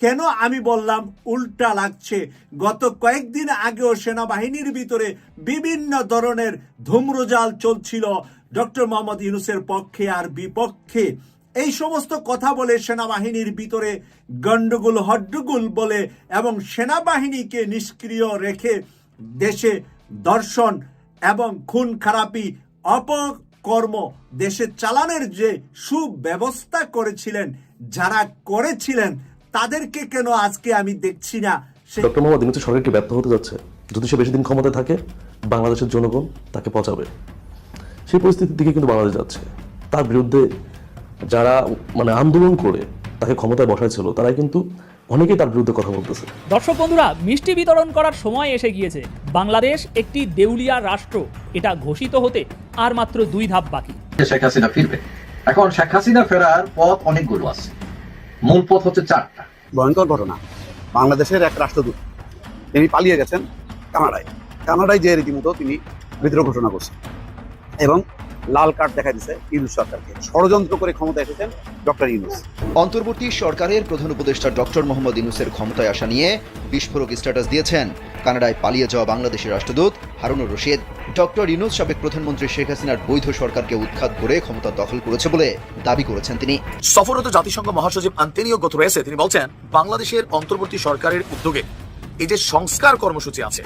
কেন আমি বললাম উল্টা লাগছে? গত কয়েকদিন আগেও সেনাবাহিনীর ভিতরে বিভিন্ন ধরনের ধূম্রজাল চলছিল ডক্টর মোহাম্মদ ইউনূসের পক্ষে আর বিপক্ষে। এই সমস্ত কথা বলে সেনাবাহিনীর ভিতরে গন্ডগোল হট্টগোল বলে এবং সেনাবাহিনীকে নিষ্ক্রিয় রেখে দেশে ধর্ষণ এবং খুন খারাপি অপকর্ম দেশে চালানোর যে সুব্যবস্থা করেছিলেন, যারা করেছিলেন তাদেরকে কেন আজকে আমি দেখছি না? ডক্টর মোহাম্মদ ইউনূস সরকার কি ব্যর্থ হতে যাচ্ছে? যদি সে বেশি দিন ক্ষমতায় থাকে, বাংলাদেশের জনগণ তাকে পচাবে। সেই পরিস্থিতির দিকে কিন্তু বাংলাদেশ যাচ্ছে। তার বিরুদ্ধে যারা আন্দোলন করে তাকে ক্ষমতায় বসাইছিল, তারাই কিন্তু অনেকেই তার বিরুদ্ধে কথা বলতেছে। দর্শক বন্ধুরা, মিষ্টি বিতরণ করার সময় এসে গিয়েছে। বাংলাদেশ একটি দেউলিয়া রাষ্ট্র, এটা ঘোষিত হতে আর মাত্র 2 ধাপ বাকি। শেখ হাসিনা ফিরবে। এখন শেখ হাসিনা ফেরার পথ অনেকগুলো আছে, মূল পথ হচ্ছে 4টা। ভয়ঙ্কর ঘটনা, বাংলাদেশের এক রাষ্ট্রদূত তিনি পালিয়ে গেছেন কানাডায় যে রীতিমতো তিনি বিদ্রোহ ঘোষণা করছেন এবং লাল কার্ড দেখা দিচ্ছে ইউনূস সরকারকে। ষড়যন্ত্র করে ক্ষমতা এসেছেন ডক্টর ইউনূস। অন্তর্বর্তী সরকারের প্রধান উপদেষ্টা ডক্টর মোহাম্মদ ইউনূসের ক্ষমতায় আসা নিয়ে বিস্ফোরক স্ট্যাটাস দিয়েছেন কানাডায় পালিয়ে যাওয়া বাংলাদেশের রাষ্ট্রদূত হারুনুর রশিদ। ডক্টর ইউনূস সাবেক প্রধানমন্ত্রী শেখ হাসিনার বৈধ সরকারকে উৎখাত করে ক্ষমতা দখল করেছে বলে দাবি করেছেন তিনি। সফররত জাতিসংঘ মহাসচিব আন্তোনিও গুতেরেস তিনি বলছেন, বাংলাদেশের অন্তর্বর্তী সরকারের উদ্যোগে এই যে সংস্কার কর্মসূচি আছে,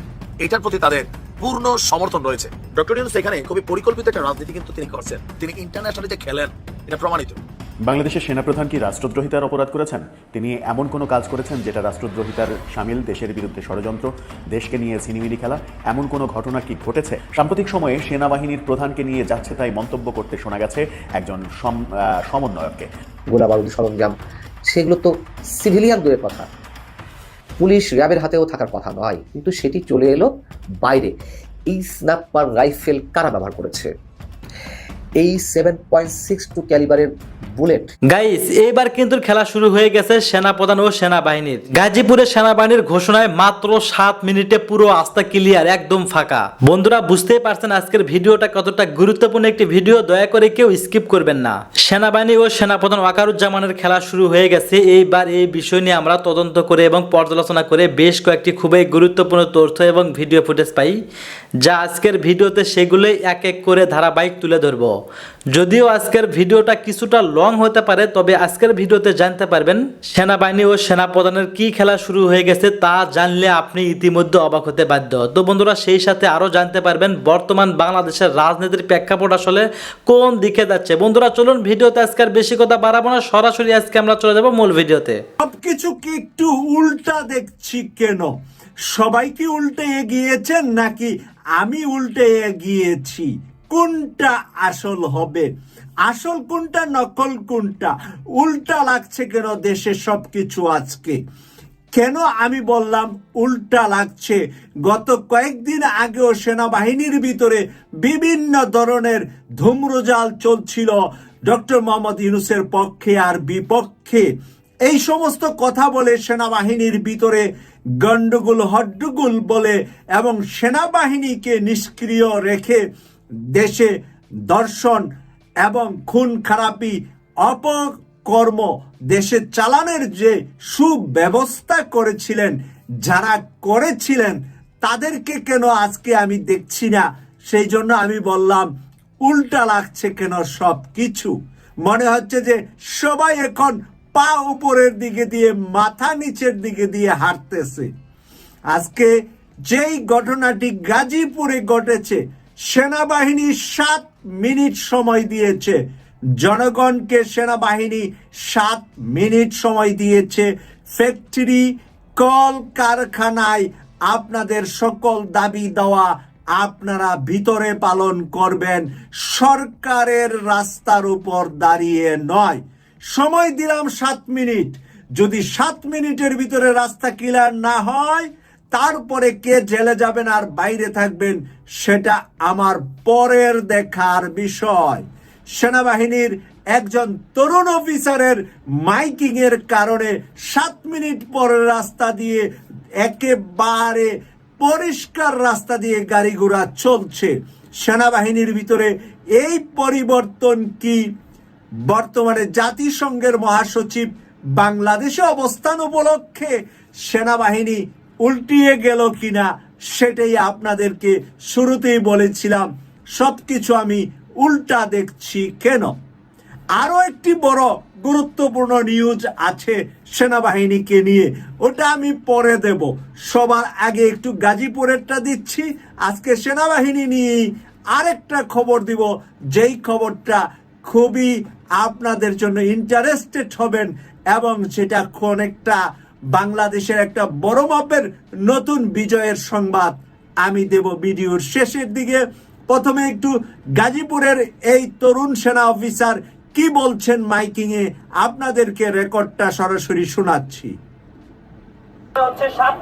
এটার প্রতি তাদের পূর্ণ সমর্থন রয়েছে। ডক্টর ইউনূস এখানে খুবই পরিকল্পিত একটা রাজনীতি কিন্তু তিনি করছেন। তিনি ইন্টারন্যাশনালি যে খেলেন, এটা প্রমাণিত। বাংলাদেশের সেনাপ্রধান কি রাষ্ট্রদ্রোহিতার অপরাধ করেছেন? তিনি এমন কোনো কাজ করেছেন যেটা রাষ্ট্রদ্রোহিতার শামিল? দেশের বিরুদ্ধে ষড়যন্ত্র, দেশকে নিয়ে ছিনিমিনি খেলা, এমন কোনো ঘটনা কি ঘটেছে? সাম্প্রতিক সময়ে সেনাবাহিনীর প্রধানকে নিয়ে যাচ্ছে তাই মন্তব্য করতে শোনা গেছে একজন সমন্বয়ককে। গোলা বারুদ সরঞ্জাম সেগুলো তো সিভিলিয়ান দূরের কথা, পুলিশ র্যাবের হাতেও থাকার কথা নয়, কিন্তু সেটি চলে এলো বাইরে। এই স্ন্যাপার রাইফেল কারা ব্যবহার করেছে? এই 7.62 ক্যালিবারের বুলেট। গাইস, এইবার কিন্তু খেলা শুরু হয়ে গেছে সেনাপ্রধান ও সেনাবাহিনীর। গাজীপুরের সেনাবাহিনীর ঘোষণায় মাত্র 7 মিনিটে পুরো আস্থা ক্লিয়ার, একদম ফাঁকা। বন্ধুরা, বুঝতেই পারছেন আজকের ভিডিওটা কতটা গুরুত্বপূর্ণ একটি ভিডিও, দয়া করে কেউ স্কিপ করবেন না। সেনাবাহিনী ও সেনাপ্রধান ওয়াকারুজ্জামানের খেলা শুরু হয়ে গেছে। এইবার এই বিষয় নিয়ে আমরা তদন্ত করে এবং পর্যালোচনা করে বেশ কয়েকটি খুবই গুরুত্বপূর্ণ তথ্য এবং ভিডিও ফুটেজ পাই, যা আজকের ভিডিওতে সেগুলোই এক এক করে ধারাবাহিক তুলে ধরবো। যদিও আজকের ভিডিওটা কিছুটা লং হতে পারে, তবে আজকের ভিডিওতে জানতে পারবেন সেনাবাহিনী ও সেনাপ্রধানের কি খেলা শুরু হয়ে গেছে, তা জানলে আপনি ইতিমধ্যে অবাক হতে বাধ্য। তো বন্ধুরা, সেই সাথে আরো জানতে পারবেন বর্তমান বাংলাদেশের রাজনীতির প্রেক্ষাপট আসলে কোন দিকে যাচ্ছে। বন্ধুরা, চলুন ভিডিওতে আজকের বেশি কথা বাড়াবো না, সরাসরি আজকে আমরা চলে যাব মূল ভিডিওতে। সবকিছু কি একটু উল্টা দেখছি কেন? সবাই কি উল্টে এগিয়েছেন নাকি আমি উল্টে এগিয়েছি? কোনটা আসল হবে? আসল কোনটা, নকল কোনটা? উল্টা লাগছে কেন দেশে সবকিছু আজকে? কেন আমি বললাম উল্টা লাগছে? গত কয়েকদিন আগেও সেনাবাহিনীর ভিতরে বিভিন্ন ধরনের ধূম্রজাল চলছিল ডক্টর মোহাম্মদ ইউনূসের পক্ষে আর বিপক্ষে। এই সমস্ত কথা বলে সেনাবাহিনীর ভিতরে গন্ডগোল হট্টগোল বলে এবং সেনাবাহিনীকে নিষ্ক্রিয় রেখে দেশে ধর্ষণ এবং খুন খারাপি অপকর্ম দেশে চালানোর যে সুব্যবস্থা করেছিলেন, যারা করেছিলেন তাদেরকে কেন আজকে আমি দেখছি না? সেই জন্য আমি বললাম উল্টা লাগছে কেন সব কিছু। মনে হচ্ছে যে সবাই এখন পা উপরের দিকে দিয়ে মাথা নিচের দিকে দিয়ে হাঁটতেছে। আজকে যেই ঘটনাটি গাজীপুরে ঘটেছে, সেনাবাহিনী 7 মিনিট সময় দিয়েছে জনগণকে। সেনাবাহিনী 7 মিনিট সময় দিয়েছে ফ্যাক্টরি কল কারখানায় আপনাদের সকল দাবি দেওয়া আপনারা ভিতরে পালন করবেন, সরকারের রাস্তার উপর দাঁড়িয়ে নয়। সময় দিলাম 7 মিনিট। যদি 7 মিনিটের ভিতরে রাস্তা ক্লিয়ার না হয়, তারপরে কে জেলে যাবেন আর বাইরে থাকবেন সেটা আমার পরের দেখার বিষয়। সেনাবাহিনীর একজন তরুণ অফিসারের মাইকিং এর কারণে 7 মিনিট পরে রাস্তা দিয়ে একেবারে পরিষ্কার রাস্তা দিয়ে গাড়ি ঘোড়া চলছে। সেনাবাহিনীর ভিতরে এই পরিবর্তন কি বর্তমানে জাতিসংঘের মহাসচিব বাংলাদেশে অবস্থান উপলক্ষে সেনাবাহিনী উল্টিয়ে গেল কিনা সেটাই আপনাদেরকে শুরুতেই বলেছিলাম। সবকিছু আমি উল্টা দেখছি কেন। আরো একটি বড় গুরুত্বপূর্ণ নিউজ আছে সেনাবাহিনীকে নিয়ে, ওটা আমি পরে দেব। সবার আগে একটু গাজীপুরেরটা দিচ্ছি। আজকে সেনাবাহিনী নিয়ে আরেকটা খবর দিব, যেই খবরটা খুবই আপনাদের জন্য ইন্টারেস্টেড হবেন এবং যেটা অনেকটা বাংলাদেশের একটা বড় মাপের নতুন বিজয়ের সংবাদ আমি দেব ভিডিওর শেষের দিকে। প্রথমে একটু গাজীপুরের এই তরুণ সেনা অফিসার কি বলছেন মাইকিং এ আপনাদেরকে রেকর্ডটা সরাসরি শোনাচ্ছি। হচ্ছে 7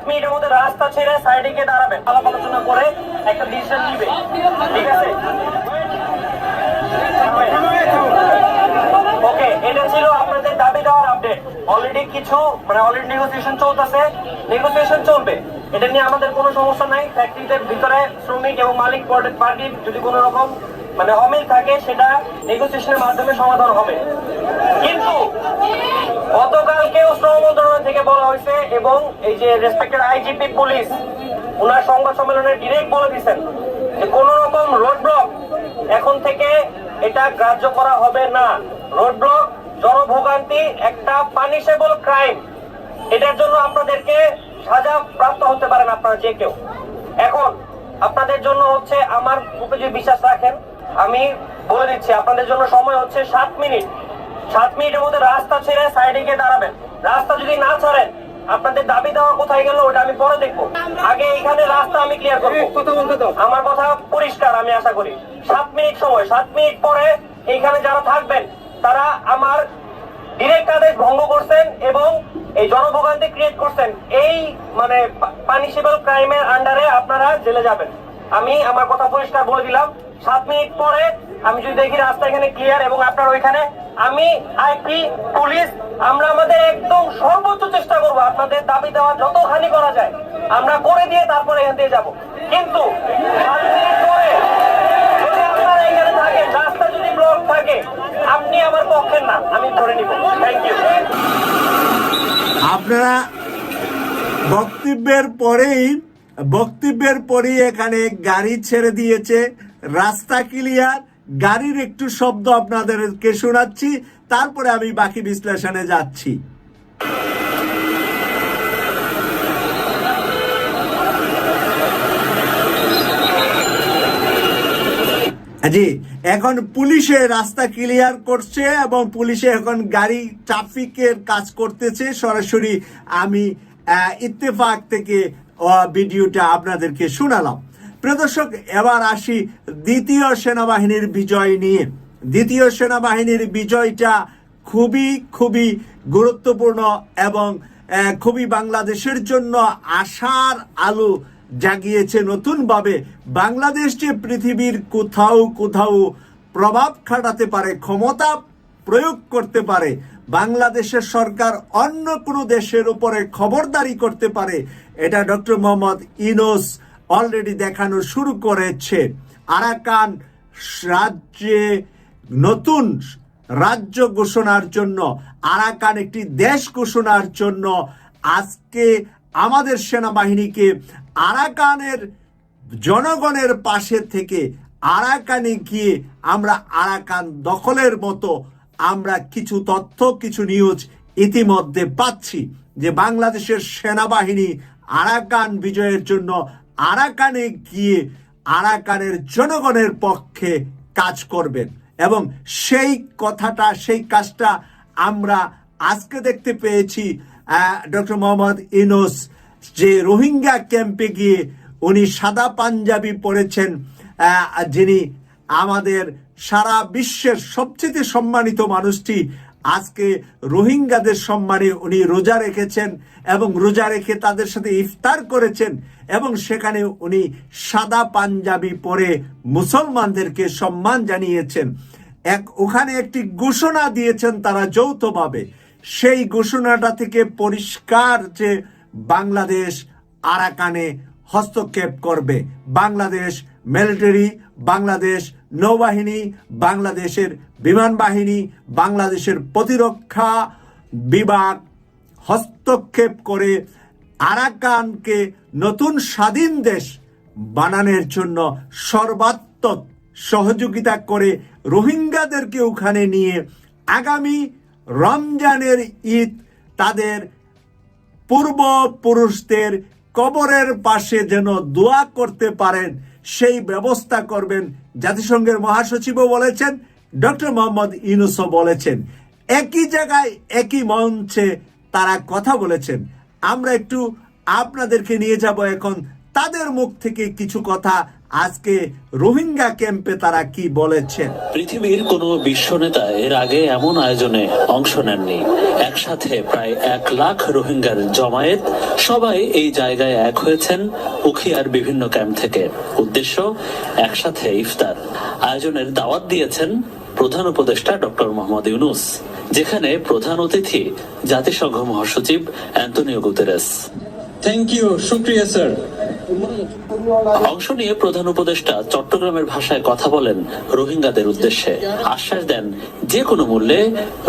মিনিটের মধ্যে রাস্তা ছেড়ে সাইডে গিয়ে দাঁড়াবেন, আলাপ আলোচনা করে একটা ডিসিশন নিবে, ঠিক আছে? ওকে, এটা ছিল আপনাদের দাবি দেওয়ার আপডেট। অলরেডি কিছু অলরেডি নেগোসিয়েশন চলবে, এটা নিয়ে আমাদের কোনো সমস্যা নাই। ফ্যাক্টরিদের ভিতরে শ্রমিক এবং মালিক পার্টির যদি কোনো রকম অমিল থাকে সেটা নেগোসিয়েশনের মাধ্যমে সমাধান হবে। কিন্তু গতকালকেও শ্রম মন্ত্রণালয় থেকে বলা হয়েছে এবং এই যে রেসপেক্টেড আইজিপি পুলিশ ওনার সংবাদ সম্মেলনে ডিরেক্ট বলে দিচ্ছেন যে কোনো রকম রোড ব্লক এখন থেকে এটা গ্রাহ্য করা হবে না। রোড ব্লক জনভোগান্তি একটা পানিশেবল ক্রাইম, এটার জন্য আপনাদেরকে সাজা প্রাপ্ত হতে পারেন আপনারা যে কেউ। এখন আপনাদের জন্য হচ্ছে আমার উপরে যে বিশ্বাস রাখেন, আমি বলে দিচ্ছি আপনাদের জন্য সময় হচ্ছে 7 মিনিটের মধ্যে রাস্তা ছেড়ে সাইডে গিয়ে দাঁড়াবেন। রাস্তা যদি না ছাড়েন আপনাদের দাবি দেওয়া কোথায় গেল ওটা আমি পরে দেখবো। আগে এখানে রাস্তা আমি ক্লিয়ার করবো। আমার কথা পরিষ্কার, আমি আশা করি 7 মিনিট সময়, 7 মিনিট পরে এইখানে যারা থাকবেন তারা আমার ডিরেক্ট আদেশ ভঙ্গ করছেন এবং এই জনভোগান্তি ক্রিয়েট করছেন, এই পানিশেবল ক্রাইমের আন্ডারে আপনারা জেলে যাবেন। আমি আমার কথা পরিষ্কার বলে দিলাম। 7 মিনিট পরে আমি যদি দেখি রাস্তা এখানে ক্লিয়ার এবং আপনার ওইখানে, আমি আইপি পুলিশ আমরা আমাদের একদম সর্বোচ্চ চেষ্টা করবো আপনাদের দাবি দেওয়া যতখানি করা যায় আমরা করে দিয়ে তারপরে এখান থেকে যাবো। কিন্তু 7 মিনিট পরে যদি আপনারা এখানে থাকেন, রাস্তা যদি ব্লক থাকে, আপনি আমার পক্ষের না, আমি ধরে নিব। Thank you. আপনারা বক্তব্যের পরেই এখানে গাড়ি ছেড়ে দিয়েছে, রাস্তা ক্লিয়ার, গাড়ির একটু শব্দ আপনাদেরকে শোনাচ্ছি, তারপরে আমি বাকি বিশ্লেষণে যাচ্ছি। জি, এখন পুলিশে রাস্তা ক্লিয়ার করছে এবং পুলিশে এখন গাড়ি ট্রাফিকের কাজ করতেছে। সরাসরি আমি ইত্তেফাক থেকে ভিডিওটা আপনাদেরকে শোনালাম। প্রিয় দর্শক, এবার আসি দ্বিতীয় সেনাবাহিনীর বিজয় নিয়ে। দ্বিতীয় সেনাবাহিনীর বিজয়টা খুবই গুরুত্বপূর্ণ এবং খুবই বাংলাদেশের জন্য আশার আলো জাগিয়েছে নতুনভাবে। বাংলাদেশ যে পৃথিবীর কোথাও প্রভাব খাটাতে পারে, ক্ষমতা প্রয়োগ করতে পারে, বাংলাদেশের সরকার অন্য কোনো দেশের উপরে খবরদারি করতে পারে, এটা ডক্টর মোহাম্মদ ইউনূস অলরেডি দেখানো শুরু করেছে। আরাকান রাজ্যে নতুন রাজ্য ঘোষণার জন্য, আরাকান একটি দেশ ঘোষণার জন্য আজকে আমাদের সেনাবাহিনীকে আরাকানের জনগণের পাশে থেকে আরাকানে গিয়ে আমরা আরাকান দখলের মতো আমরা কিছু তথ্য, কিছু নিউজ ইতিমধ্যে পাচ্ছি যে বাংলাদেশের সেনাবাহিনী আরাকান বিজয়ের জন্য আরাকানে গিয়ে আরাকানের জনগণের পক্ষে কাজ করবেন এবং সেই কাজটা আমরা আজকে দেখতে পেয়েছি। ডক্টর মোহাম্মদ ইউনূস যে রোহিঙ্গা ক্যাম্পে গিয়ে উনি সাদা পাঞ্জাবি পরেছেন, যিনি আমাদের সারা বিশ্বের সবচেয়ে সম্মানিত মানুষটি, আজকে রোহিঙ্গাদের সম্মানে উনি রোজা রেখেছেন এবং রোজা রেখে তাদের সাথে ইফতার করেছেন এবং সেখানে উনি সাদা পাঞ্জাবি পরে মুসলমানদেরকে সম্মান জানিয়েছেন। ওখানে একটি ঘোষণা দিয়েছেন তারা যৌথভাবে। সেই ঘোষণাটা থেকে পরিষ্কার যে বাংলাদেশ আরাকানে হস্তক্ষেপ করবে। বাংলাদেশ মিলিটারি, বাংলাদেশ নৌবাহিনী, বাংলাদেশের বিমান বাহিনী, বাংলাদেশের প্রতিরক্ষা বিভাগ হস্তক্ষেপ করে আরাকানকে নতুন স্বাধীন দেশ বানানোর জন্য সর্বাত্মক সহযোগিতা করে রোহিঙ্গাদেরকে ওখানে নিয়ে আগামী রমজানের ঈদ তাদের পূর্বপুরুষদের কবরের পাশে যেন দোয়া করতে পারেন সেই ব্যবস্থা করবেন। জাতিসংঘের মহাসচিবও বলেছেন, ডক্টর মোহাম্মদ ইউনূসও বলেছেন, একই জায়গায় একই মঞ্চে তারা কথা বলেছেন। আমরা একটু আপনাদেরকে নিয়ে যাব এখন তাদের মুখ থেকে কিছু কথা, আজকে রোহিঙ্গা ক্যাম্পে তারা কি বলেছেন। পৃথিবীর কোনো বিশ্ব নেতা এর আগে এমন আয়োজনে অংশ নেননি। একসাথে প্রায় 1 লাখ রোহিঙ্গার জমায়েত, সবাই এই জায়গায় এক হয়েছেন উখিয়ার বিভিন্ন ক্যাম্প থেকে। উদ্দেশ্য একসাথে ইফতার। আয়োজনের দাওয়াত দিয়েছেন প্রধান উপদেষ্টা ডক্টর মোহাম্মদ ইউনূস, যেখানে প্রধান অতিথি জাতিসংঘ মহাসচিব অ্যান্টোনিও গুতেরেস। থ্যাংক ইউ, শুকরিয়া স্যার। অংশ নিয়ে প্রধান উপদেষ্টা চট্টগ্রামের ভাষায় কথা বলেন রোহিঙ্গাদের উদ্দেশ্যে। আশ্বাস দেন যে কোনো মূল্যে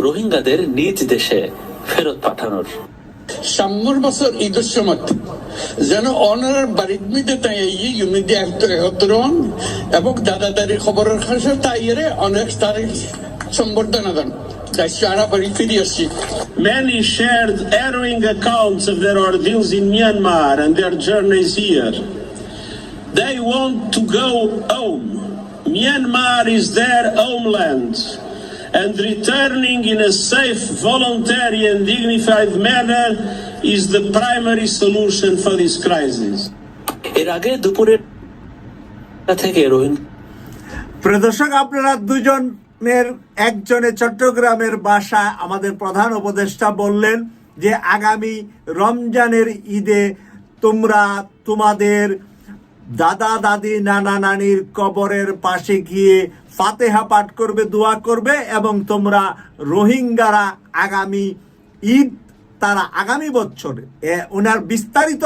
রোহিঙ্গাদের নিজ দেশে ফেরত পাঠানোর। সামনের বছর ঈদের সময় যেন অনার বাড়ির মধ্যে তাই ইউনিটি একত্রন এবং দাদাদারি খবরের খাসে তাইরে অনেক তারিখ সম্বর্ধনা দেন। Many shared harrowing accounts of their ordeals in Myanmar and their journeys here. They want to go home. Myanmar is their homeland, and returning in a safe, voluntary and dignified manner is the primary solution for this crisis. এর আগে দুপুরে থেকে রোহিঙ্গা প্রদর্শক, আপনারা দুজনের একজনে চট্টগ্রামের বাসা আমাদের প্রধান উপদেষ্টা বললেন যে আগামী রমজানের ঈদে তোমরা তোমাদের দাদা দাদি নানা নানির কবরের পাশে গিয়ে ফাতেহা পাঠ করবে, দোয়া করবে এবং তোমরা রোহিঙ্গারা আগামী ঈদ তারা আগামী বছর, ওনার বিস্তারিত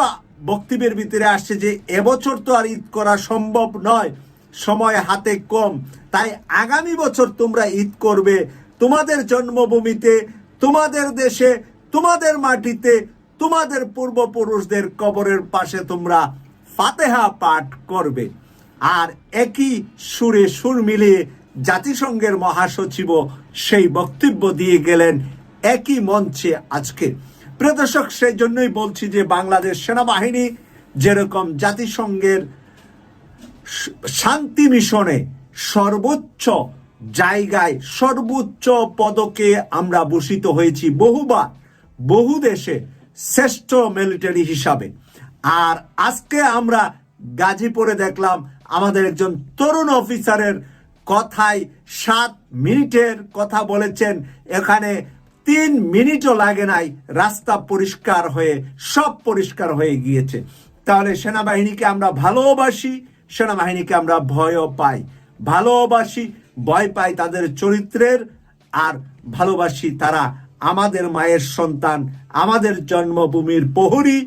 বক্তব্যের ভিতরে আসছে যে এবছর তো আর ঈদ করা সম্ভব নয়, সময় হাতে কম, তাই আগামী বছর তোমরা ঈদ করবে তোমাদের জন্মভূমিতে, তোমাদের দেশে, তোমাদের মাটিতে, তোমাদের পূর্বপুরুষদের কবরের পাশে তোমরা ফাতেহা পাঠ করবে। আর একই সুরে সুর মিলিয়ে জাতিসংঘের মহাসচিবও সেই বক্তব্য দিয়ে গেলেন একই মঞ্চে আজকে। প্রিয় দর্শক, সেই জন্যই বলছি যে বাংলাদেশ সেনাবাহিনী যেরকম জাতিসংঘের শান্তি মিশনে সর্বোচ্চ জায়গায় সর্বোচ্চ পদকে আমরা ভূষিত হয়েছি বহুবার, বহু দেশে শ্রেষ্ঠ মিলিটারি হিসাবে। আর আজকে আমরা গাজীপুরে দেখলাম আমাদের একজন তরুণ অফিসারের কথায় 7 মিনিটের কথা বলেছেন, এখানে 3 মিনিটও লাগে নাই, রাস্তা পরিষ্কার হয়ে সব পরিষ্কার হয়ে গিয়েছে। তাহলে সেনাবাহিনীকে আমরা ভালোবাসি, সেনাবাহিনীকে আমরা ভয়ও পাই, ভালোবাসি ভয় পাই তাদের চরিত্রের, আর ভালোবাসি তারা আমাদের মায়ের সন্তান, আমাদের জন্মভূমির প্রহরী,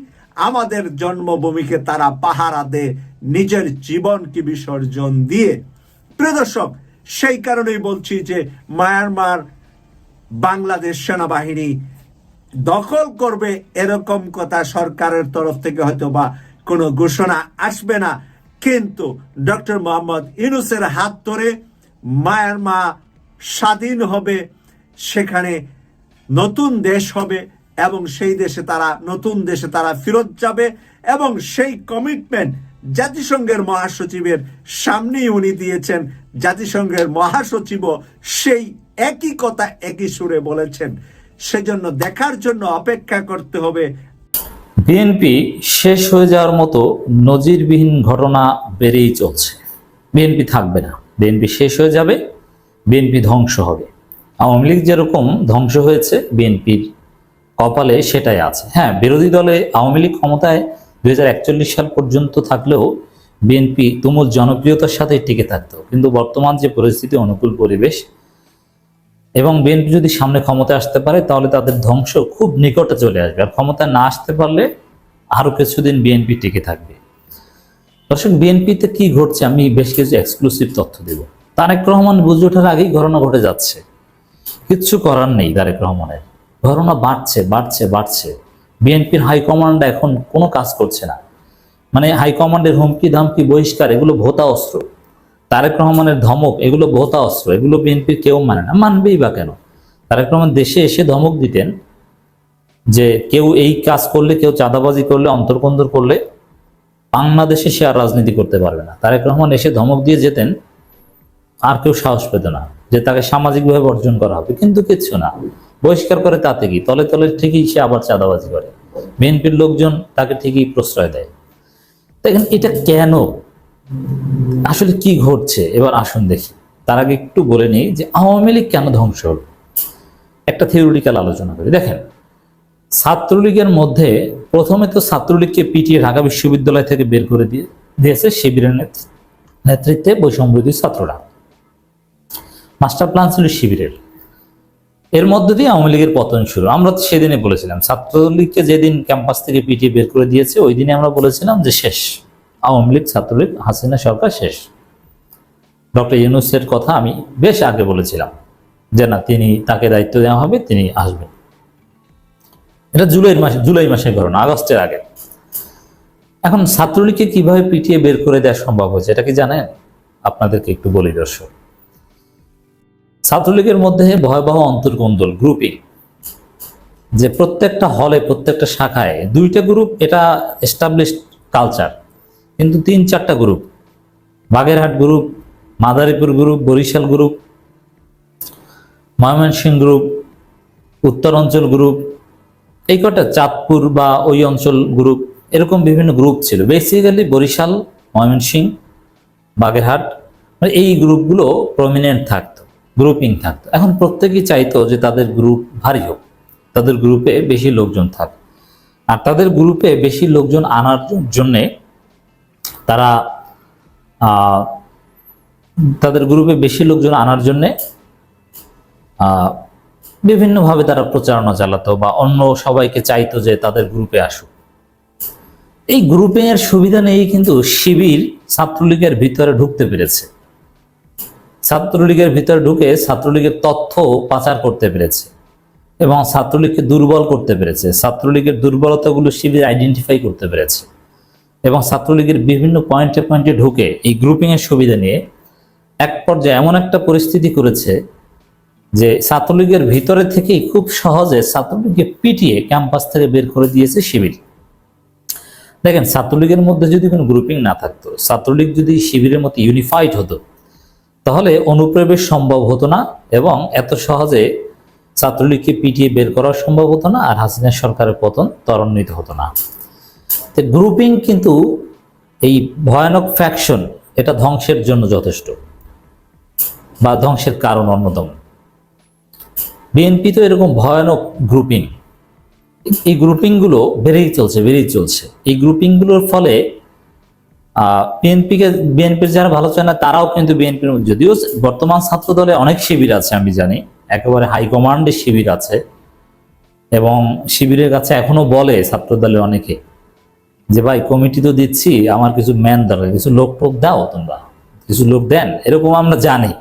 আমাদের জন্মভূমিকে তারা পাহারা দেয় নিজের জীবনকে বিসর্জন দিয়ে। প্রিয় দর্শক, সেই কারণেই বলছি যে মায়ানমার বাংলাদেশ সেনাবাহিনী দখল করবে এরকম কথা সরকারের তরফ থেকে হয়তো বা কোনো ঘোষণা আসবে না, কিন্তু ডক্টর মোহাম্মদ ইউনূসের হাত ধরে মায়ানমার স্বাধীন হবে, সেখানে নতুন দেশ হবে এবং সেই দেশে তারা নতুন দেশে তারা ফেরত যাবে এবং সেই কমিটমেন্ট জাতিসংঘের মহাসচিবের সামনেই উনি দিয়েছেন। জাতিসংঘের মহাসচিবও সেই একই কথা একই সুরে বলেছেন। সেজন্য দেখার জন্য অপেক্ষা করতে হবে। বিএনপি শেষ হয়ে যাওয়ার মতো নজিরবিহীন ঘটনা বেড়েই চলছে। বিএনপি থাকবে না, বিএনপি শেষ হয়ে যাবে, বিএনপি ধ্বংস হবে। আওয়ামী লীগ যেরকম ধ্বংস হয়েছে, বিএনপির কপালে সেটাই আছে। হ্যাঁ, বিরোধী দলে আওয়ামী লীগ ক্ষমতায় 2041 সাল পর্যন্ত থাকলেও বিএনপি তুমুল জনপ্রিয়তার সাথে টিকে থাকতো, কিন্তু বর্তমান যে পরিস্থিতি, অনুকূল পরিবেশ এবং বিএনপি যদি সামনে ক্ষমতায় আসতে পারে তাহলে তাদের ধ্বংস খুব নিকটে চলে আসবে। আর ক্ষমতায় না আসতে পারলে আরো কিছুদিন বিএনপি টিকে থাকবে। দর্শক, বিএনপিতে কি ঘটছে আমি বেশ কিছু এক্সক্লুসিভ তথ্য দেব। তারেক রহমান বুঝে ওঠার আগেই ঘটনা ঘটে যাচ্ছে, কিচ্ছু করার নেই তারেক রহমানের। ঘটনা বাড়ছে বাড়ছে বাড়ছে। বিএনপির হাইকমান্ড এখন কোনো কাজ করছে না, মানে হাইকমান্ডের হুমকি ধামকি বহিষ্কার এগুলো ভোতা অস্ত্র, তারেক রহমানের ধমক এগুলো ভোতা অস্ত্র, এগুলো বিএনপির কেউ মানে না, মানবেই বা কেন? তারেক রহমান দেশে এসে ধমক দিতেন যে কেউ এই কাজ করলে, কেউ চাঁদাবাজি করলে, অন্তর্কন্দর করলে বাংলাদেশে সে আর রাজনীতি করতে পারবে না। তারেক রহমান এসে ধমক দিয়ে যেতেন, আর কেউ সাহস পেত না যে তাকে সামাজিকভাবে বর্জন করা হবে, কিন্তু কিচ্ছু না, বহিষ্কার করে তাতে কি, তলে তলে ঠিকই সে আবার চাঁদাবাজি করে, বিএনপির লোকজন তাকে ঠিকই প্রশ্রয় দেয়। দেখেন এটা কেন, আসলে কি ঘটছে এবার আসুন দেখি। তার আগে একটু বলে নিই যে আওয়ামী লীগ কেন ধ্বংস হল, একটা থিওরিটিক্যাল আলোচনা করি। দেখেন ছাত্রলীগের মধ্যে প্রথমে তো ছাত্রলীগকে পিটিয়ে ঢাকা বিশ্ববিদ্যালয় থেকে বের করে দিয়েছে শিবিরের নেতৃত্বে বৈষম্যবিরোধী ছাত্ররা। মাস্টার প্ল্যান ছিল শিবিরের, এর মধ্যে দিয়ে আওয়ামী লীগের পতন শুরু। আমরা তো সেদিনে বলেছিলাম, ছাত্রলীগকে যেদিন ক্যাম্পাস থেকে পিটিয়ে বের করে দিয়েছে ওই দিনে আমরা বলেছিলাম যে শেষ, আওয়ামী লীগ, ছাত্রলীগ, হাসিনা সরকার শেষ। ডক্টর ইউনূসের কথা আমি বেশ আগে বলেছিলাম যে না, তাকে দায়িত্ব দেওয়া হবে, তিনি আসবেন। এটা জুলাই মাসের ঘটনা, আগস্টের আগে। এখন ছাত্রলীগকে কিভাবে পিটিয়ে বের করে দেওয়া সম্ভব হয়েছে এটা কি জানেন? আপনাদেরকে একটু বলি দর্শক। ছাত্রলীগের মধ্যে ভয়াবহ অন্তর্কন্দল, গ্রুপিং, যে প্রত্যেকটা হলে, প্রত্যেকটা শাখায় দুইটা গ্রুপ, এটা এস্টাবলিশড কালচার, কিন্তু 3-4টা group, Bagerhat group, Madaripur group, Barishal group, Mymensingh group, উত্তর অঞ্চল গ্রুপ, এই কটা, চাঁদপুর বা ওই অঞ্চল গ্রুপ, এরকম বিভিন্ন গ্রুপ ছিল। বেসিক্যালি বরিশাল, ময়মনসিংহ, বাগেরহাট, মানে এই গ্রুপগুলো প্রমিনেন্ট থাকতো, গ্রুপিং থাকতো। এখন প্রত্যেকেই চাইতো যে তাদের গ্রুপ ভারী হোক, তাদের গ্রুপে বেশি লোকজন থাক, আর তাদের গ্রুপে বেশি লোকজন আনার জন্যে তারা তাদের গ্রুপে বেশি লোকজন আনার জন্যে বিভিন্নভাবে তারা প্রচারণা চালাতো বা অন্য সবাইকে চাইতো যে তাদের গ্রুপে আসুক। এই গ্রুপিং এর সুবিধা নেই কিন্তু শিবির ছাত্রলীগের ভিতরে ঢুকতে পেরেছে, ছাত্রলীগের ভিতরে ঢুকে ছাত্রলীগের তথ্য পাচার করতে পেরেছে এবং ছাত্রলীগকে দুর্বল করতে পেরেছে। ছাত্রলীগের দুর্বলতাগুলো শিবির আইডেন্টিফাই করতে পেরেছে এবং ছাত্রলীগের বিভিন্ন পয়েন্টে পয়েন্টে ঢুকে এই গ্রুপিং এর সুবিধা নিয়ে এক পর্যায়ে এমন একটা পরিস্থিতি করেছে যে ছাত্রলীগের ভিতরে থেকেই খুব সহজে ছাত্রলীগকে পিটিয়ে ক্যাম্পাস থেকে বের করে দিয়েছে শিবির। দেখেন, ছাত্রলীগের মধ্যে যদি কোনো গ্রুপিং না থাকতো, ছাত্রলীগ যদি শিবিরের মতো ইউনিফাইড হতো, তাহলে অনুপ্রবেশ সম্ভব হতো না এবং এত সহজে ছাত্রলীগকে পিটিয়ে বের করা সম্ভব হতো না, আর হাসিনা সরকারের পতন ত্বরান্বিত হতো না। তো গ্রুপিং কিন্তু এই ভয়ানক ফ্যাকশন, এটা ধ্বংসের জন্য যথেষ্ট বা ধ্বংসের কারণ অন্যতম। বিএনপি তো এরকম ভয়ানক গ্রুপিং, এই গ্রুপিংগুলো বেড়েই চলছে। এই গ্রুপিংগুলোর ফলে বিএনপির যারা ভালো চায় না তারাও কিন্তু বিএনপির, যদিও বর্তমান ছাত্র দলে অনেক শিবির আছে, আমি জানি একেবারে হাইকমান্ডের শিবির আছে এবং শিবিরের কাছে এখনো বলে ছাত্র দলে অনেকে যে ভাই কমিটি তো দিচ্ছি, আমার কিছু ম্যান দরকার, কিছু লোক টোক দাও, তোমরা কিছু লোক দেন, এরকম আমরা জানি।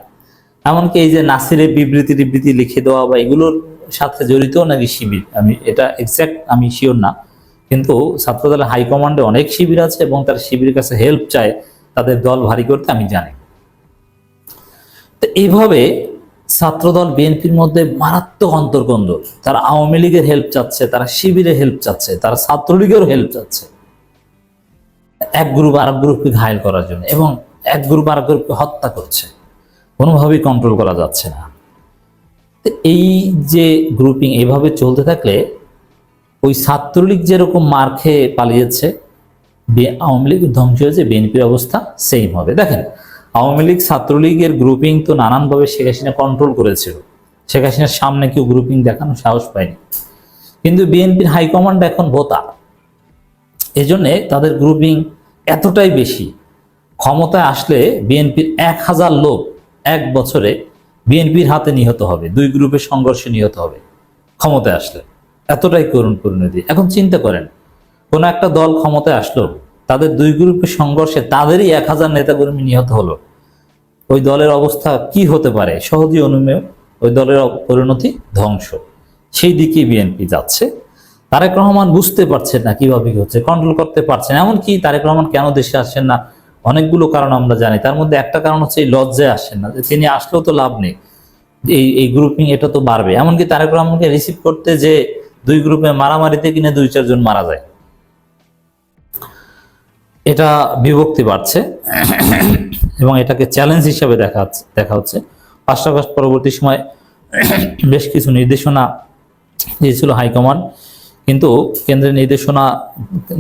এমনকি এই যে নাসিরের বিবৃতি লিখে দেওয়া বা এগুলোর সাথে জড়িত নাকি শিবির, আমি এটা এক্সাক্ট আমি শিওর না, কিন্তু ছাত্রদলের হাইকমান্ডে অনেক শিবির আছে এবং তার শিবিরের কাছে হেল্প চায় তাদের দল ভারী করতে, আমি জানি। তো এইভাবে ছাত্রদল বিএনপির মধ্যে মারাত্মক অন্তর্কন্দল, তারা আওয়ামী লীগের হেল্প চাচ্ছে, তারা শিবিরের হেল্প চাচ্ছে, তারা ছাত্রলীগের হেল্প চাচ্ছে এক গ্রুপ আরেক গ্রুপকে ঘায়েল করার জন্য, এবং এক গ্রুপ আরেক গ্রুপকে হত্যা করছে, কোনোভাবেই কন্ট্রোল করা যাচ্ছে না। এই যে গ্রুপিং এভাবে চলতে থাকলে ওই ছাত্রলীগ যেরকম মার খেয়ে পালিয়েছে, আওয়ামী লীগ ধ্বংস হয়েছে, বিএনপির অবস্থা সেম হবে। দেখেন, আওয়ামী লীগ ছাত্রলীগের গ্রুপিং তো নানানভাবে শেখ হাসিনা কন্ট্রোল করেছিল, শেখ হাসিনার সামনে কেউ গ্রুপিং দেখানো সাহস পায়নি, কিন্তু বিএনপির হাইকমান্ড এখন ভোতা, এজন্যে তাদের গ্রুপিং এতটাই বেশি। ক্ষমতায় আসলে বিএনপির 1000 লোক এক বছরে বিএনপির হাতে নিহত হবে, দুই গ্রুপের সংঘর্ষে নিহত হবে ক্ষমতায় আসলে, এতটাই করুণ পরিণতি। এখন চিন্তা করেন, কোন একটা দল ক্ষমতায় আসলো, তাদের দুই গ্রুপের সংঘর্ষে তাদেরই 1000 নেতাকর্মী নিহত হলো, ওই দলের অবস্থা কি হতে পারে? সহজেই অনুমেয়, ওই দলের পরিণতি ধ্বংস। সেই দিকেই বিএনপি যাচ্ছে। তারেক রহমান বুঝতে পারছেন না কিভাবে কি হচ্ছে, কন্ট্রোল করতে পারছেন। এমনকি তারেক রহমান কেন দেশে আসছেন না, অনেকগুলো কারণ আমরা জানি। তার মধ্যে একটা কারণ হচ্ছে এই লজ্জায় আসছেন না, যে তিনি আসলেও তো লাভ নেই, এই গ্রুপিং এটা তো বাড়বে। এমনকি তারেক রহমানকে রিসিভ করতে যে দুই গ্রুপে মারামারিতে কিনে 2-4 জন মারা যায়, এটা বিভক্তি বাড়ছে এবং এটাকে চ্যালেঞ্জ হিসেবে দেখা হচ্ছে। 5 আগস্ট পরবর্তী সময় বেশ কিছু নির্দেশনা দিয়েছিল হাইকমান্ড, কিন্তু কেন্দ্রের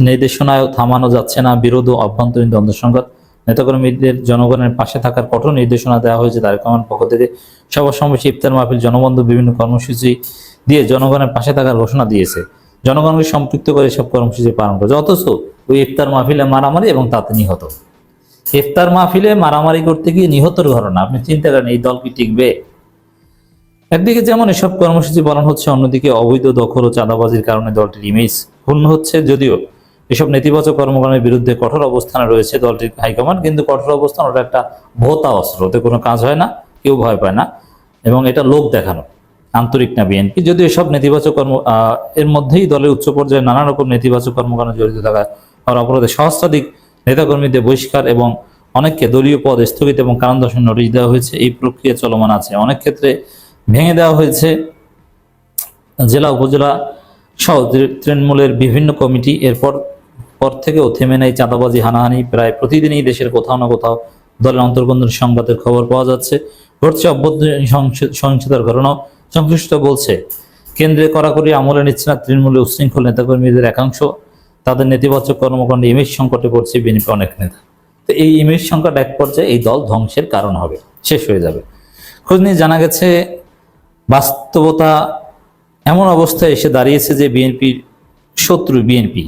নির্দেশনায় থামানো যাচ্ছে না। বিরোধ ও অভ্যন্তরীণ দ্বন্দ্ব সংঘাত, নেতাকর্মীদের জনগণের পাশে থাকার কঠোর নির্দেশনা দেওয়া হয়েছে তারেক রহমানের পক্ষ থেকে। সভা সমাবেশ, ইফতার মাহফিল, জনবন্ধু বিভিন্ন কর্মসূচি দিয়ে জনগণের পাশে থাকার ঘোষণা দিয়েছে। জনগণকে সম্পৃক্ত করে এসব কর্মসূচি পালন করেছে। অথচ ওই ইফতার মাহফিলে মারামারি এবং তাতে নিহত। ইফতার মাহফিলে মারামারি করতে গিয়ে নিহতর ঘটনা, আপনি চিন্তা করেন এই দল কি টিকবে? একদিকে যেমন এসব কর্মসূচি পালন হচ্ছে, অন্যদিকে অবৈধ দখল ও চাঁদাবাজির কারণে দলটির ইমেজ ক্ষুণ্ণ হচ্ছে। যদিও এসব নেতিবাচক কর্মকাণ্ডের বিরুদ্ধে কঠোর অবস্থানে রয়েছে দলটির হাইকমান্ড, কিন্তু কঠোর অবস্থান ওটা একটা ভোতা অস্ত্র, ওতে কোনো কাজ হয় না, কেউ ভয় পায় না, এবং এটা লোক দেখানো, আন্তরিক না বিএনপি। যদিও এসব নেতিবাচক এর মধ্যেই দলের উচ্চ পর্যায়ে নানা রকম নেতিবাচক কর্মকাণ্ডে জড়িত থাকা আর অপরাধে সহস্রাধিক নেতাকর্মীদের বহিষ্কার এবং অনেককে দলীয় পদ স্থগিত এবং কারণ দর্শন নোটিশ দেওয়া হয়েছে। এই প্রক্রিয়া চলমান আছে। অনেক ক্ষেত্রে ভেঙে দেওয়া হয়েছে জেলা উপজেলা সহ তৃণমূলের বিভিন্ন কমিটি। এরপর থেকেও থেমে নেই চাঁদাবাজি, হানাহানি। প্রায় প্রতিদিনই দেশের কোথাও না কোথাও দলের অন্তর্গত সংঘাতের খবর পাওয়া যাচ্ছে। ঘটছে অভ্যন্তরীণ সহিংসতার ঘটনা। সংশ্লিষ্ট বলছে কেন্দ্রে কড়াকড়ি আমলে নিচ্ছে না তৃণমূলের উচ্ছৃঙ্খল নেতাকর্মীদের একাংশ। তাদের নেতিবাচক কর্মকাণ্ডে ইমেজ সংকটে পড়ছে বিএনপি অনেক নেতা। তো এই ইমেজ সংকট এক পর্যায়ে এই দল ধ্বংসের কারণ হবে, শেষ হয়ে যাবে। খোঁজ নিয়ে জানা গেছে বাস্তবতা এমন অবস্থায় এসে দাঁড়িয়েছে যে বিএনপির শত্রু বিএনপি,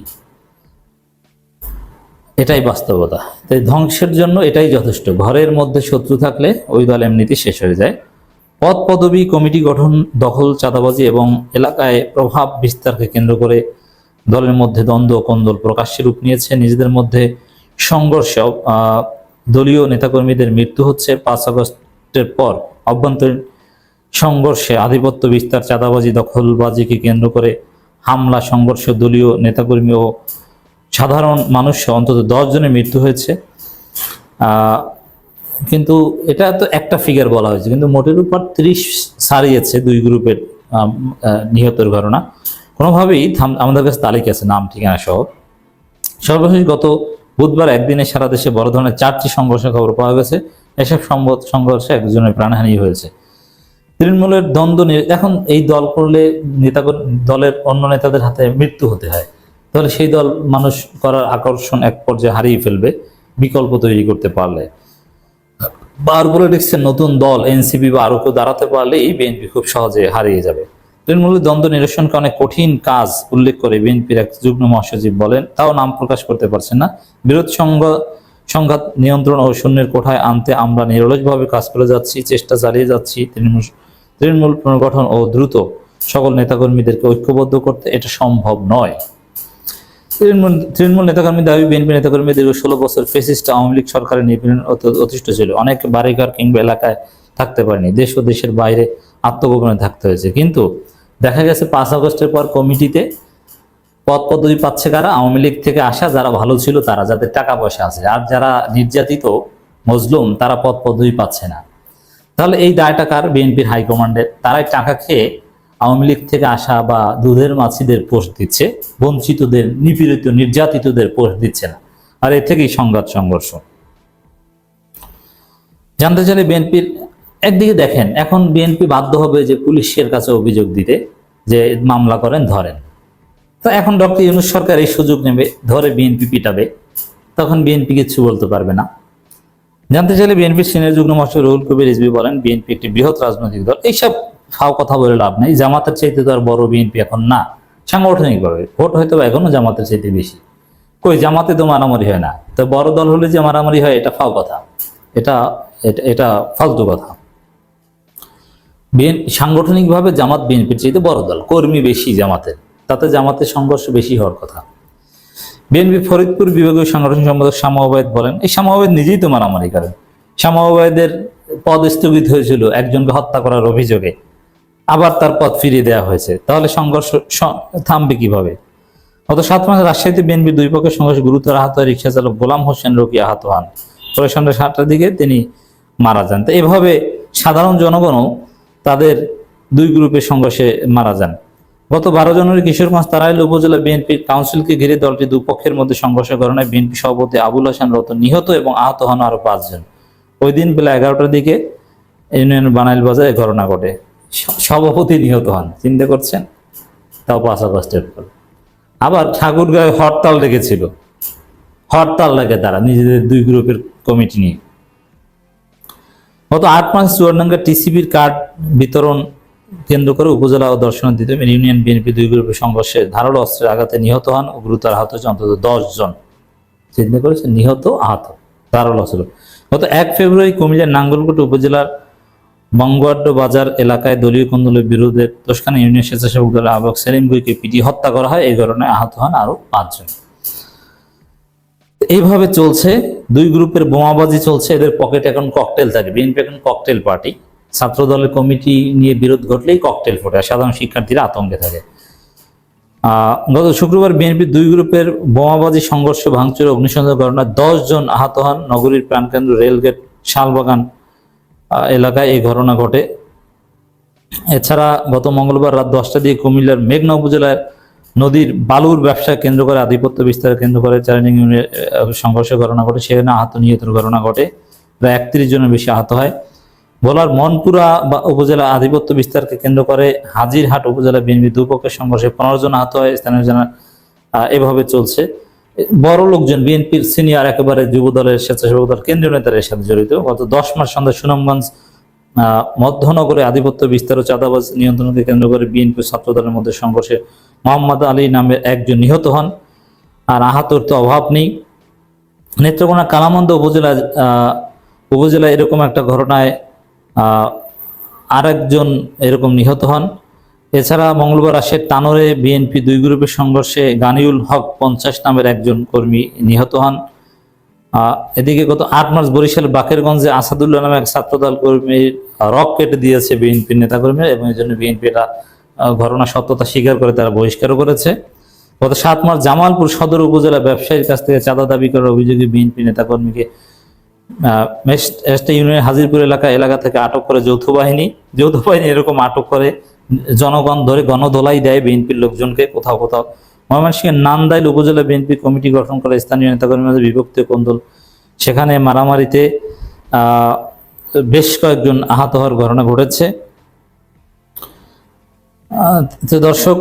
এটাই বাস্তবতা। তাই ধ্বংসের জন্য এটাই যথেষ্ট। ঘরের মধ্যে শত্রু থাকলে ওই দল এমনিতে শেষ হয়ে যায়। পদ পদবি, কমিটি গঠন, দখল, চাঁদাবাজি এবং এলাকায় প্রভাব বিস্তারকে কেন্দ্র করে দলের মধ্যে দ্বন্দ্ব কোন্দল প্রকাশ্যে রূপ নিয়েছে। নিজেদের মধ্যে সংঘর্ষ, দলীয় নেতাকর্মীদের মৃত্যু হচ্ছে। 5 আগস্টের পর অভ্যন্তরীণ সংঘর্ষে আধিপত্য বিস্তার, চাঁদাবাজি, দখলবাজিকে কেন্দ্র করে হামলা, সংঘর্ষ, দলীয় নেতাকর্মী ও সাধারণ মানুষ অন্তত 10 জনের মৃত্যু হয়েছে। কিন্তু এটা তো একটা ফিগার বলা হয়েছে, কিন্তু মোটের উপর 30 ছাড়িয়েছে দুই গ্রুপের নিহতের ঘটনা। কোনোভাবেই আমাদের কাছে তালিকা আছে, নাম ঠিকানা সহ। সর্বশেষ গত বুধবার একদিনে সারা দেশে বড় ধরনের 4টি সংঘর্ষের খবর পাওয়া গেছে। এসব সংঘর্ষে একজনের প্রাণহানি হয়েছে। তৃণমূলের দ্বন্দ্ব এখন এই দল করলে দলের অন্য নেতাদের হাতে মৃত্যু হতে হয়, তাহলে সেই দল মানুষ করার আকর্ষণ এক পর্যায়ে হারিয়ে ফেলবে বিকল্প তৈরি করতে পারলে। বার পলিটিক্সের নতুন দল এনসিপি বা আরো কেউ দাঁড়াতে পারলেই বিএনপি খুব সহজে হারিয়ে যাবে। তৃণমূলের দ্বন্দ্ব নিরসনকে অনেক কঠিন কাজ উল্লেখ করে বিএনপির এক যুগ্ম মহাসচিব বলেন, তাও নাম প্রকাশ করতে পারছেন না। বিরোধ সংঘাত নিয়ন্ত্রণ ও শূন্যের কোঠায় আনতে আমরা নিরলসভাবে কাজ করে যাচ্ছি, চেষ্টা চালিয়ে যাচ্ছি। তৃণমূল পুনর্গঠন ও দ্রুত সকল নেতাকর্মীদেরকে ঐক্যবদ্ধ করতে এটা সম্ভব নয়। তৃণমূল নেতাকর্মী দাবি, বিএনপি নেতাকর্মী দীর্ঘ 16 বছর ফ্যাসিস্ট আওয়ামী লীগ সরকারের নিপীড়ন অতিষ্ঠ ছিল। অনেক বাড়িঘর কিংবা এলাকায় থাকতে পারেনি, দেশ ও দেশের বাইরে আত্মগোপনে থাকতে হয়েছে। কিন্তু দেখা গেছে 5 আগস্টের পর কমিটিতে পদ পদবি পাচ্ছে কারা? আওয়ামী লীগ থেকে আসা যারা ভালো ছিল তারা, যাদের টাকা পয়সা আছে। আর যারা নির্যাতিত মজলুম তারা পদ পদবি পাচ্ছে না। তাহলে এই দায়টা কার? বিএনপির হাইকমান্ডের। তারাই টাকা খেয়ে আওয়ামী লীগ থেকে আসা বা দুধের মাছিদের পোস্ট দিচ্ছে, বঞ্চিতদের, নিপীড়িত, নির্যাতিতদের পোস্ট দিচ্ছে না। আর এ থেকেই সংঘর্ষ। জানতে চাইলে বিএনপির একদিকে দেখেন, এখন বিএনপি বাধ্য হবে যে পুলিশের কাছে অভিযোগ দিতে, যে মামলা করেন, ধরেন। তো এখন ডক্টর ইউনূস সরকার এই সুযোগ নেবে, ধরে বিএনপি পিটাবে, তখন বিএনপি কিছু বলতে পারবে না। জানতে চাইলে বিএনপির সিনিয়র যুগ্ম মহাসচিব রুহুল কবির রিজভী বলেন, বিএনপি একটি বৃহৎ রাজনৈতিক দল। এইসব ফাও কথা বলে লাভ নেই। জামাতের চাইতে তো আর বড় বিএনপি এখন না সাংগঠনিকভাবে। ভোট হয়তো এখনো জামাতের চাইতে বেশি। কই, জামাতে তো মারামারি হয় না। তো বড় দল হলে যে মারামারি হয় এটা ফাও কথা, এটা ফালতু কথা। সাংগঠনিকভাবে জামাত বিএনপির চাইতে বড় দল, কর্মী বেশি জামাতের, তাতে জামাতের সংঘর্ষ বেশি হওয়ার কথা। বিএনপি ফরিদপুর বিভাগীয় সাংগঠনিক সম্পাদক শামা ওবায়েদ বলেন, এই শামা ওবায়েদ নিজেই তো মারামারি করেন। শামা ওবায়েদের পদ স্থগিত হয়েছিল একজনকে হত্যা করার অভিযোগে। আবার তার পথ ফিরিয়ে দেওয়া হয়েছে, তাহলে সংঘর্ষ থামবে কিভাবে? গত 7 মার্চ রাজশাহীতে বিএনপির দুই পক্ষের সংঘর্ষে গুরুতর আহত হয় রিকশা চালক গোলাম হোসেন রকি আহত হন। পরে সন্ধ্যা 7টার দিকে তিনি মারা যান। তো এভাবে সাধারণ জনগণও তাদের দুই গ্রুপের সংঘর্ষে মারা যান। গত 12 জানুয়ারি কিশোরগঞ্জ তারাইল উপজেলা বিএনপির কাউন্সিলকে ঘিরে দলটি দুপক্ষের মধ্যে সংঘর্ষের কারণে বিএনপি সভাপতি আবুল হাসান রতন নিহত এবং আহত হন আরো 5 জন। ওই দিন বেলা 11টার দিকে ইউনিয়ন বানাইল বাজারে ঘটনা ঘটে, সভাপতি নিহত হন। চিন্তা করছেন, তাও 5 আগস্টের পর। আবার ঠাকুরগাঁয়ে হরতাল ডেকেছিল, হরতাল ডেকে তারা নিজেদের দুই গ্রুপের কমিটি নিয়ে। গত 8 মার্চ চুয়াডাঙ্গা টিসিবির কার্ড বিতরণ কেন্দ্র করে উপজেলা ও দর্শনার্থীদের ইউনিয়ন বিএনপি দুই গ্রুপের সংঘর্ষে ধারালো অস্ত্রের আঘাতে নিহত হন ও গুরুতর আহত হয়েছে অন্তত 10 জন। চিন্তা করেছে, নিহত আহত ধারালো অস্ত্র। গত 1 ফেব্রুয়ারি কুমিল্লার নাঙ্গলকোট উপজেলার বঙ্গোয়াড্ড বাজার এলাকায় দলীয় কোন্দলের বিরুদ্ধে তোষখানা ইউনিয়ন স্বেচ্ছাসেবক দলের আহ্বায়ক সেলিম গুইকে পিটিয়ে হত্যা করা হয়। এই ঘটনায় আহত হন আরো 5 জন। এইভাবে চলছে, দুই গ্রুপের বোমাবাজি চলছে, এদের পকেটে এখন ককটেল থাকে। বিএনপি এখন ককটেল পার্টি। ছাত্র দলের কমিটি নিয়ে বিরোধ ঘটলেই ককটেল ফোটে, সাধারণ শিক্ষার্থীরা আতঙ্কে থাকে। গত শুক্রবার বিএনপির দুই গ্রুপের বোমাবাজি সংঘর্ষ ভাঙচুর অগ্নিসংযোগ ঘটনায় 10 জন আহত হন। নগরীর প্রাণকেন্দ্র রেলগেট শালবাগান এলাকায় এই ঘটনা ঘটে। এছাড়া গত মঙ্গলবার রাত 10টা দিয়ে কুমিল্লার মেঘনা উপজেলার নদীর বালুর ব্যবসা কেন্দ্র করে আধিপত্য বিস্তার কেন্দ্র করে চ্যালেঞ্জিং ইউনিয়নের সংঘর্ষের ঘটনা ঘটে, সেখানে আহত নিহতের ঘটনা ঘটে। প্রায় 31 জনের বেশি আহত হয়। ভোলার মনপুরা উপজেলা আধিপত্য বিস্তারকে কেন্দ্র করে হাজিরহাট উপজেলা বিএনপি দুপক্ষের সংঘর্ষে 15 জন আহত হয়। স্থানীয় জানা এভাবে চলছে। বড় লোকজন বিএনপির সিনিয়র একেবারে যুব দলের স্বেচ্ছাসেবক দল কেন্দ্রীয় নেতারা এর সাথে জড়িত। গত 10 মার্চ সন্ধ্যায় সুনামগঞ্জ মধ্যনগরে আধিপত্য বিস্তার ও চাঁদাবাজ নিয়ন্ত্রণকে কেন্দ্র করে বিএনপি ছাত্র দলের মধ্যে সংঘর্ষে মোহাম্মদ আলী নামে একজন নিহত হন, আর আহতর তো অভাব নেই। নেত্রকোনা কালামন্দ উপজেলায় এরকম একটা ঘটনায় আরেকজন এরকম নিহত হন। এছাড়া মঙ্গলবার রাজশাহীর তানোরে বিএনপি দুই গ্রুপের সংঘর্ষে গানিউল হক 50 নামের একজন কর্মী নিহত হন। এদিকে গত 8 মার্চ বরিশাল বাকেরগঞ্জে আসাদুল্লাহ নামে এক ছাত্রদল কর্মীর রক কেটে দিয়েছে বিএনপির নেতাকর্মীরা এবং এই জন্য বিএনপি এটা ঘটনা সত্যতা স্বীকার করে তারা বহিষ্কারও করেছে। গত 7 মার্চ জামালপুর সদর উপজেলা ব্যবসায়ীর কাছ থেকে চাঁদা দাবি করার অভিযোগে বিএনপি নেতাকর্মীকে ইউনিয়নের হাজিরপুর এলাকা থেকে আটক করে যৌথ বাহিনী এরকম আটক করে জনগণ ধরে গণধোলাই দেয় বিএনপির লোকজনকে। কোথাও কোথাও ময়মনসিংহের নান্দাইল উপজেলা বিএনপি কমিটি গঠন করে স্থানীয় নেতাকর্মীদের বিভক্ত কোন্দল, সেখানে মারামারিতে বেশ কয়েকজন আহত হওয়ার ঘটনা ঘটেছে। তো দর্শক,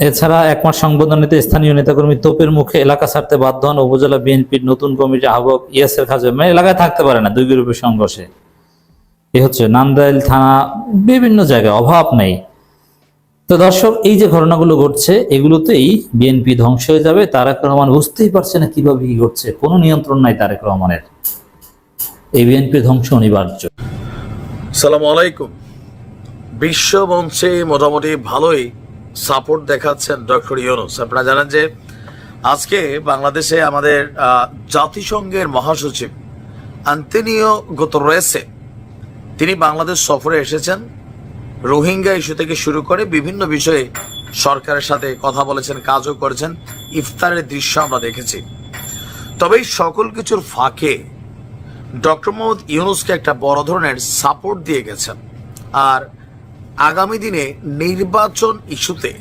এছাড়া 1 মাস সংবর্ধনাতে স্থানীয় নেতাকর্মী তোপের মুখে এলাকা ছাড়তে বাধ্য হন উপজেলা বিএনপির নতুন কমিটি আহ্বায়ক ইয়াসের খাজা। মানে এলাকায় থাকতে পারে না দুই গ্রুপের সংঘর্ষে। এ হচ্ছে নান্দাইল থানা, বিভিন্ন জায়গায় অভাব নেই। তো দর্শক, এই যে ঘটনাগুলো ঘটছে এগুলোতেই বিএনপি ধ্বংস হয়ে যাবে। তারেক রহমান বুঝতেই পারছে না কিভাবে কি ঘটছে, কোনো নিয়ন্ত্রণ নাই তারেক রহমানের। এই বিএনপি ধ্বংস অনিবার্য। সালাম আলাইকুম। বিশ্ব মঞ্চে মোটামুটি ভালোই সাপোর্ট দেখাচ্ছেন ডক্টর ইউনূস। আপনারা জানেন যে আজকে বাংলাদেশে আমাদের জাতিসংঘের মহাসচিব আন্তোনিও গুতেরেস তিনি বাংলাদেশ সফরে এসেছেন। রোহিঙ্গা ইস্যু থেকে শুরু করে বিভিন্ন বিষয়ে সরকারের সাথে কথা বলেছেন, কাজও করেছেন। ইফতারের দৃশ্য আমরা দেখেছি। তবে এই সকল কিছুর ফাঁকে ডক্টর মোহাম্মদ ইউনূসকে একটা বড় ধরনের সাপোর্ট দিয়ে গেছেন। আর আগামী দিনে নির্বাচন ইস্যুতে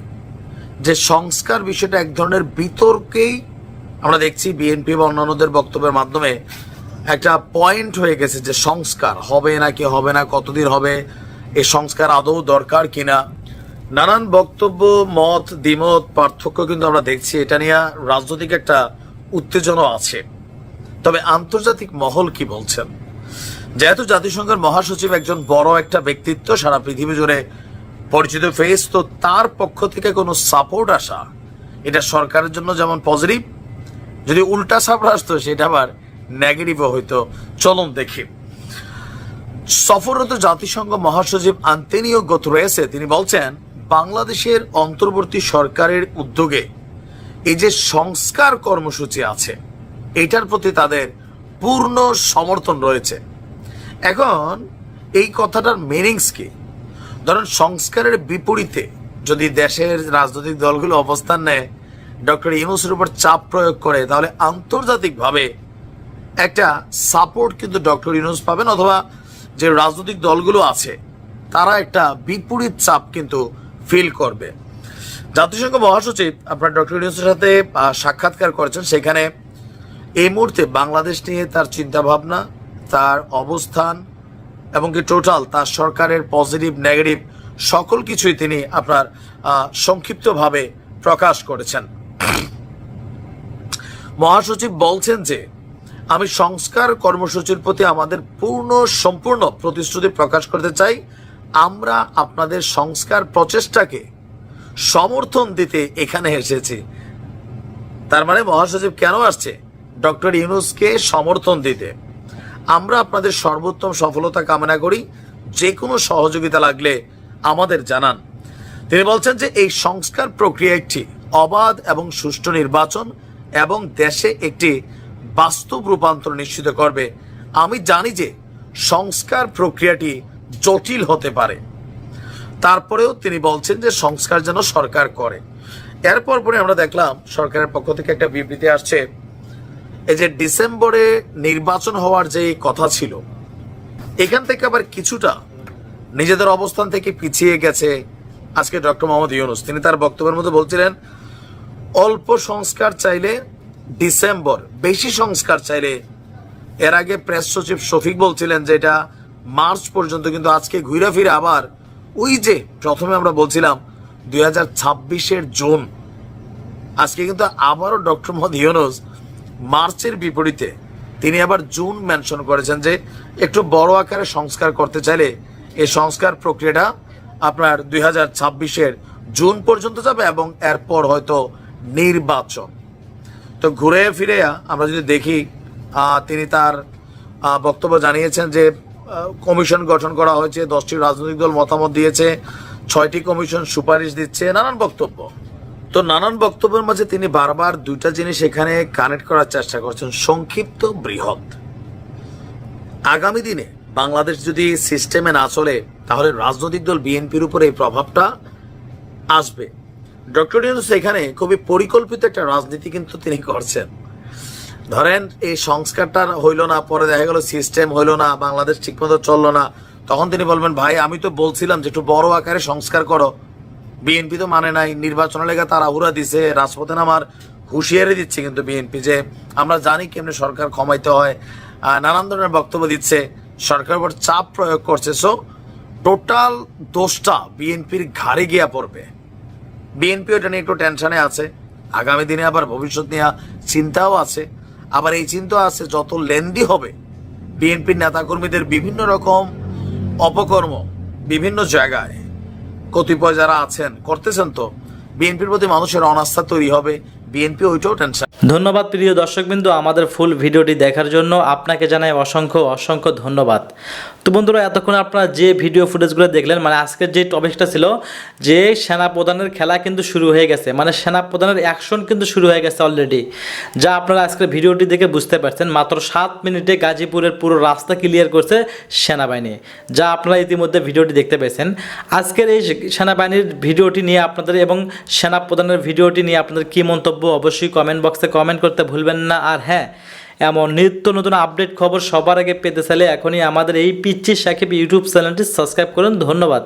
যে সংস্কার বিষয়টা এক ধরনের বিতর্কেই আমরা দেখছি বিএনপি বা অন্যান্যদের বক্তব্যের মাধ্যমে একটা পয়েন্ট হয়ে গেছে যে সংস্কার হবে নাকি হবে না, কতদিন হবে, এই সংস্কার আদৌ দরকার কিনা। নানান বক্তব্য, মত দ্বিমত, পার্থক্য কিন্তু আমরা দেখছি। এটা নিয়ে রাজনৈতিক একটা উত্তেজনা আছে। তবে আন্তর্জাতিক মহল কি বলছেন? যেহেতু জাতিসংঘের মহাসচিব একজন বড় একটা ব্যক্তিত্ব, সারা পৃথিবী জুড়ে পরিচিত ফেস, তো তার পক্ষ থেকে কোনো সাপোর্ট আসা এটা সরকারের জন্য যেমন পজিটিভ, যদি উল্টা সাপোর্ট আসতো সেটা আবার নেগেটিভও হইতো। চলুন দেখি। সফররত জাতিসংঘ মহাসচিব আন্তোনিও গুতেরেস তিনি বলছেন বাংলাদেশের অন্তর্বর্তী সরকারের উদ্যোগে এই যে সংস্কার কর্মসূচি আছে এটার প্রতি তাদের পূর্ণ সমর্থন রয়েছে। এখন এই কথাটার মিনিংস কি? ধরুন সংস্কারের বিপরীতে যদি দেশের রাজনৈতিক দলগুলো অবস্থান নেয়, ডক্টর ইউনূসের উপর চাপ প্রয়োগ করে, তাহলে আন্তর্জাতিকভাবে একটা সাপোর্ট কিন্তু ডক্টর ইউনূস পাবেন, অথবা যে রাজনৈতিক দলগুলো আছে তারা একটা বিপরীত চাপ কিন্তু ফিল করবে। জাতিসংঘ মহাসচিব আপনার ডক্টর ইউনূসের সাথে সাক্ষাৎকার করেছেন, সেখানে এই মুহূর্তে বাংলাদেশ নিয়ে তার চিন্তাভাবনা, তার অবস্থান এবং কি টোটাল তার সরকারের পজিটিভ নেগেটিভ সকল কিছুই তিনি আপনার সংক্ষিপ্তভাবে প্রকাশ করেছেন। মহাসচিব বলছেন যে আমি সংস্কার কর্মসূচির প্রতি আমাদের সম্পূর্ণ প্রতিশ্রুতি প্রকাশ করতে চাই। আমরা আপনাদের সংস্কার প্রচেষ্টাকে সমর্থন দিতে এখানে এসেছি। তার মানে মহাসচিব কেন আসছে? ডক্টর ইউনূসকে সমর্থন দিতে। আমরা আপনাদের সর্বোত্তম সফলতা কামনা করি, যে কোনো সহযোগিতা লাগলে আমাদের জানান। তিনি বলছেন যে এই সংস্কার প্রক্রিয়া একটি অবাধ এবং সুষ্ঠু নির্বাচন এবং দেশে একটি বাস্তব রূপান্তর নিশ্চিত করবে। আমি জানি যে সংস্কার প্রক্রিয়াটি জটিল হতে পারে, তারপরেও তিনি বলছেন যে সংস্কার যেন সরকার করে। এরপর পরে আমরা দেখলাম সরকারের পক্ষ থেকে একটা বিবৃতি আসছে, এই যে ডিসেম্বরে নির্বাচন হওয়ার যে কথা ছিল, এখান থেকে আবার কিছুটা নিজেদের অবস্থান থেকে পিছিয়ে গেছে আজকে ডক্টর মোহাম্মদ ইউনূস। তিনি তার বক্তব্যের মধ্যে বলছিলেন অল্প সংস্কার চাইলে ডিসেম্বর, বেশি সংস্কার চাইলে, এর আগে প্রেস সচিব শফিক বলছিলেন যে এটা মার্চ পর্যন্ত, কিন্তু আজকে ঘুরে ফিরে আবার ওই যে প্রথমে আমরা বলছিলাম 2026-এর জুন, আজকে কিন্তু আবারও ডক্টর মোহাম্মদ ইউনূস মার্চের বিপরীতে তিনি আবার জুন মেনশন করেছেন যে একটু বড় আকারে সংস্কার করতে চাইলে এই সংস্কার প্রক্রিয়াটা আপনার 2026-এর জুন পর্যন্ত যাবে এবং এরপর হয়তো নির্বাচন। তো ঘুরে ফিরে আমরা যদি দেখি, তিনি তার বক্তব্য জানিয়েছেন যে কমিশন গঠন করা হয়েছে, 10টি রাজনৈতিক দল মতামত দিয়েছে, 6টি কমিশন সুপারিশ দিচ্ছে, নানান বক্তব্য। তো নানান বক্তব্যের মাঝে তিনি বারবার দুইটা জিনিস এখানে কানেক্ট করার চেষ্টা করছেন, সংক্ষিপ্ত, বৃহৎ। আগামী দিনে বাংলাদেশ যদি সিস্টেমে না চলে, তাহলে রাজনৈতিক দল বিএনপির উপরে এই প্রভাবটা আসবে। ডক্টর ইউনূস এখানে খুবই পরিকল্পিত একটা রাজনীতি কিন্তু তিনি করছেন। ধরেন এই সংস্কারটা হইল না, পরে দেখা গেল সিস্টেম হইল না, বাংলাদেশ ঠিকমতো চললো না, তখন তিনি বলবেন ভাই আমি তো বলছিলাম যে একটু বড় আকারে সংস্কার করো, বিএনপি তো মানে নাই, নির্বাচনের লেগে তাড়াহুড়া দিছে, রাজপথে নামার হুঁশিয়ারি দিচ্ছে কিন্তু বিএনপি যে আমরা জানি কেমনি সরকার ক্ষমাইতে হয়, নানান ধরনের বক্তব্য দিচ্ছে, সরকারের উপর চাপ প্রয়োগ করছে। সো টোটাল দোষটা বিএনপির ঘাড়ে গিয়া পড়বে। বিএনপি ওটা নিয়ে একটু টেনশনে আছে, আগামী দিনে আবার ভবিষ্যৎ নিয়ে চিন্তাও আছে। আবার এই চিন্তা আছে যত লেন্দি হবে বিএনপির নেতাকর্মীদের বিভিন্ন রকম অপকর্ম বিভিন্ন জায়গায় কতিপয় যারা আছেন করতেছেন, তো বিএনপির প্রতি মানুষের অনাস্থা তৈরি হবে, বিএনপি ওইটাও টেনশন। ধন্যবাদ প্রিয় দর্শকবৃন্দ, আমাদের ফুল ভিডিওটি দেখার জন্য আপনাকে জানাই অসংখ্য অসংখ্য ধন্যবাদ। তো বন্ধুরা, এতক্ষণ আপনারা যে ভিডিও ফুটেজগুলো দেখলেন, মানে আজকের যে টপিকটা ছিল যে সেনাপ্রধানের খেলা কিন্তু শুরু হয়ে গেছে, মানে সেনাপ্রধানের অ্যাকশন কিন্তু শুরু হয়ে গেছে অলরেডি, যা আপনারা আজকের ভিডিওটি দেখে বুঝতে পারছেন। মাত্র 7 মিনিটে গাজীপুরের পুরো রাস্তা ক্লিয়ার করছে সেনাবাহিনী, যা আপনারা ইতিমধ্যে ভিডিওটি দেখতে পেয়েছেন। আজকের এই সেনাবাহিনীর ভিডিওটি নিয়ে আপনাদের এবং সেনাপ্রধানের ভিডিওটি নিয়ে আপনাদের কী মন্তব্য অবশ্যই কমেন্ট বক্সে কমেন্ট করতে ভুলবেন না। আর হ্যাঁ, এমন নিত্য নতুন আপডেট খবর সবার আগে পেতে চাইলে এখনই আমাদের এই পিচ্চি সাকিব ইউটিউব চ্যানেলটি সাবস্ক্রাইব করুন। ধন্যবাদ।